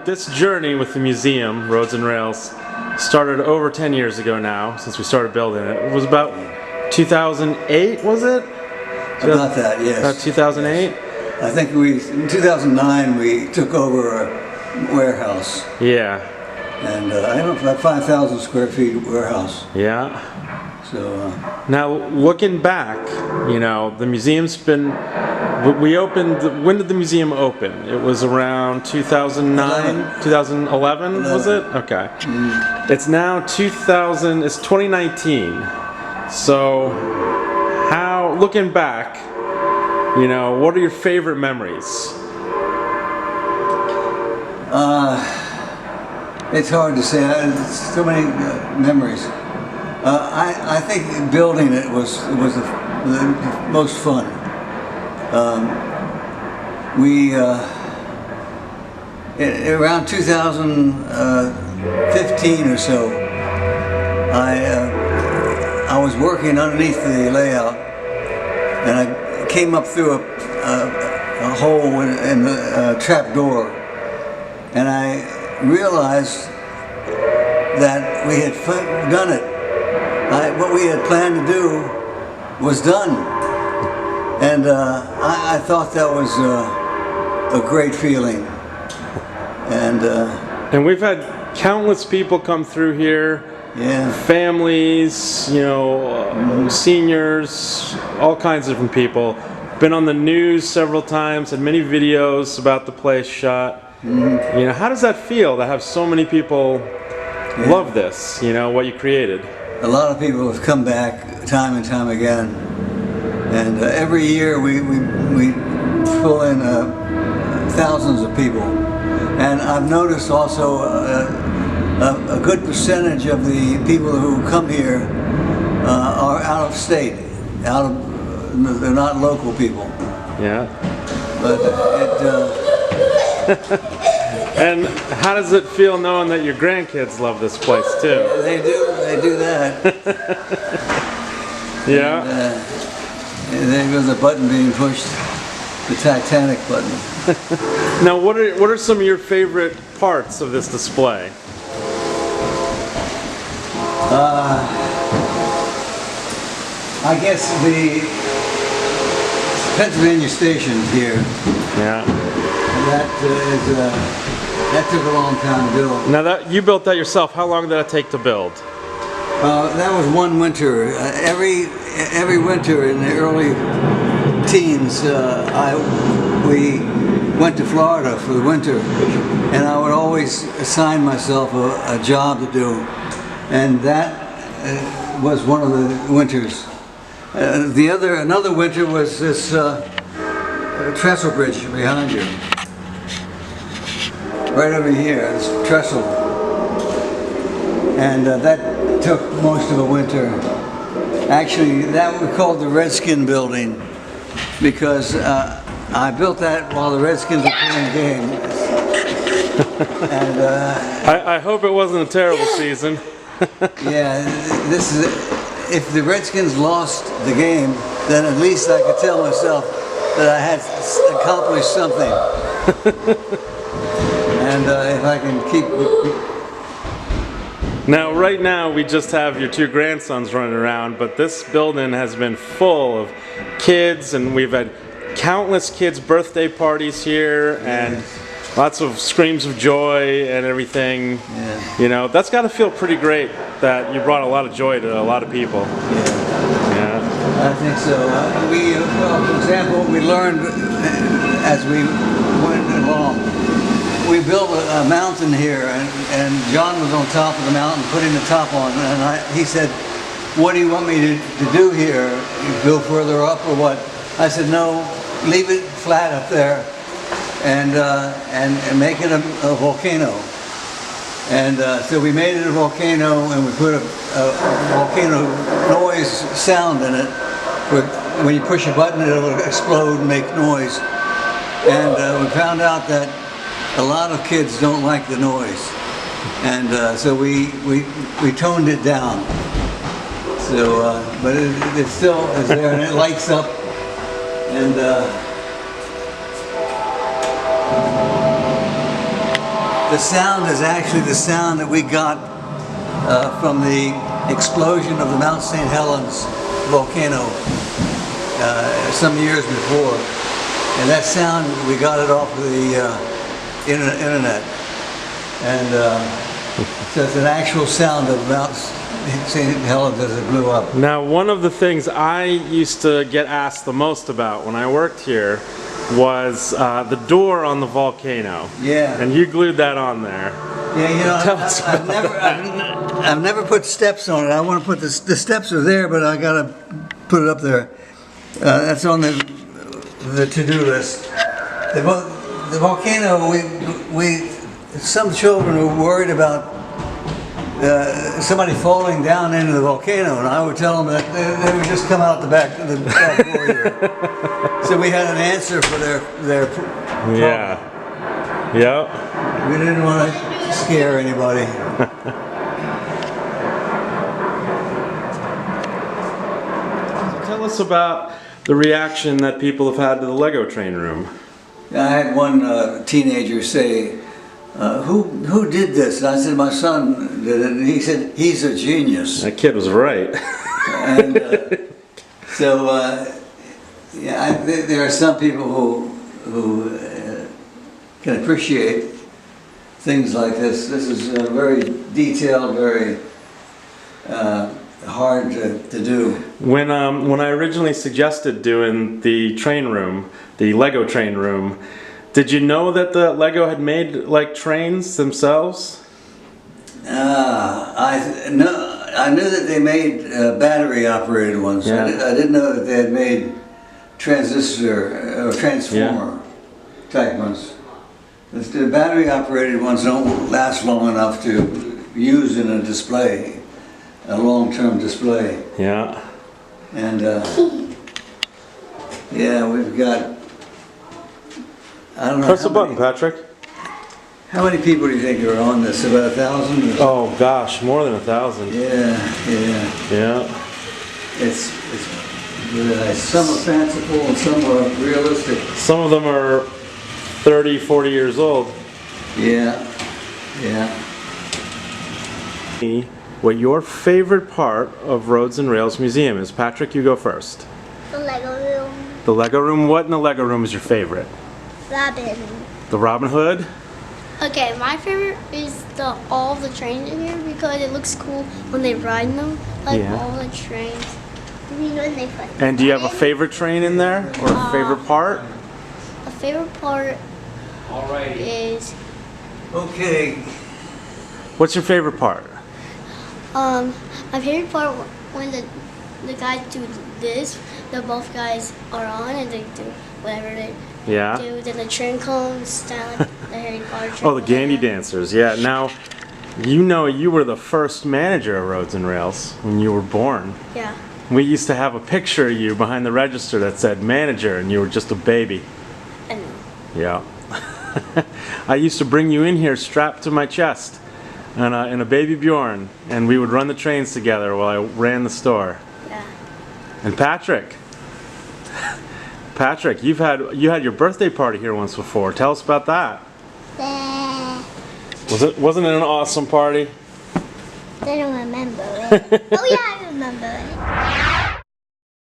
this journey with the museum, Roads and Rails, started over 10 years ago now, since we started building it. It was about 2008, was it? About that, yes. About 2008? Yes. I think in 2009 we took over a warehouse. Yeah. And I don't know, about 5,000 square feet warehouse. Yeah. So now looking back, you know, the museum's been, we opened, when did the museum open? It was around 2009, 2011 was it? Okay. It's now it's 2019. So how, looking back, you know, what are your favorite memories? It's hard to say. So many memories. I think building it was the most fun. Around 2015 or so, I was working underneath the layout, and I came up through a hole in the trap door, and I realized that we had done it. What we had planned to do was done, and I thought that was a great feeling. And we've had countless people come through here. Yeah. Families, you know, seniors, all kinds of different people. Been on the news several times, had many videos about the place shot. Mm-hmm. You know, how does that feel to have so many people love this, you know, what you created? A lot of people have come back time and time again. And every year we pull in thousands of people. And I've noticed also a good percentage of the people who come here are out of state, they're not local people. Yeah. But and how does it feel knowing that your grandkids love this place too? They do that. Yeah. And there goes a button being pushed, the Titanic button. Now, what are some of your favorite parts of this display? I guess the Pennsylvania station here. Yeah. That took a long time to build. Now you built that yourself. How long did that take to build? That was one winter. Every winter in the early teens, we went to Florida for the winter, and I would always assign myself a job to do, and that was one of the winters. Another winter was this trestle bridge behind you, right over here. This trestle, and that took most of the winter. Actually, that we called the Redskin building, because I built that while the Redskins were playing games. And I hope it wasn't a terrible season. Yeah, this is. If the Redskins lost the game, then at least I could tell myself that I had accomplished something. And if I can keep. Now, right now, we just have your two grandsons running around, but this building has been full of kids, and we've had countless kids' birthday parties here, and lots of screams of joy and everything. Yeah. You know, that's got to feel pretty great that you brought a lot of joy to a lot of people. Yeah. I think so. Well, for example, we learned as we went along. We built a mountain here, and John was on top of the mountain putting the top on, and he said, "What do you want me to do here? You go further up or what?" I said, "No, leave it flat up there, and make it a volcano." And so we made it a volcano, and we put a volcano noise sound in it. When you push a button, it'll explode and make noise. And we found out that a lot of kids don't like the noise, and so we toned it down. So, but it still is there, and it lights up, and The sound is actually the sound that we got from the explosion of the Mount St. Helens volcano some years before. And that sound, we got it off of the internet. And so it's an actual sound of Mount St. Helens as it blew up. Now, one of the things I used to get asked the most about when I worked here was the door on the volcano. Yeah. And you glued that on there. Yeah, you know, Tell us about I've never put steps on it. I want to put the steps are there, but I got to put it up there. That's on the to-do list. The volcano, some children were worried about somebody falling down into the volcano, and I would tell them that they would just come out the back door here. So we had an answer for their problem. Yeah. Yep. We didn't want to scare anybody. Tell us about the reaction that people have had to the Lego train room. I had one teenager say, who did this? And I said, my son did it. And he said, he's a genius. That kid was right. And yeah, there are some people who can appreciate things like this. This is very detailed, very hard to do. When I originally suggested doing the train room, the Lego train room, did you know that the Lego had made like trains themselves? I knew that they made battery operated ones. Yeah. I didn't know that they had made transistor or transformer type ones. The battery operated ones don't last long enough to use in a display, a long-term display. Yeah. And yeah, we've got, I don't know. Press the button, Patrick. How many people do you think are on this? About 1,000? Oh gosh, more than 1,000. Yeah, yeah. Yeah. It's really nice. Some are fanciful and some are realistic. Some of them are 30, 40 years old. Yeah, yeah. What your favorite part of Roads and Rails Museum is. Patrick, you go first. The Lego room. The Lego room. What in the Lego room is your favorite? Robin. The Robin Hood? Okay, my favorite is all the trains in here because it looks cool when they ride them. Like Yeah. all the trains. You know when they put And do you have a favorite train in there? Or a favorite part? A favorite part is Okay. What's your favorite part? my favorite part when the guys do this. The both guys are on and they do whatever they Yeah. do. Then the train comes down like the Harry Potter train. Oh, the Gandy Dancers. Yeah. Now, you know you were the first manager of Roads and Rails when you were born. Yeah. We used to have a picture of you behind the register that said manager and you were just a baby. I know. Yeah. I used to bring you in here strapped to my chest and in a baby Bjorn, and we would run the trains together while I ran the store. Yeah. And Patrick, you had your birthday party here once before. Tell us about that. Wasn't it an awesome party? I don't remember it. Oh yeah, I remember it.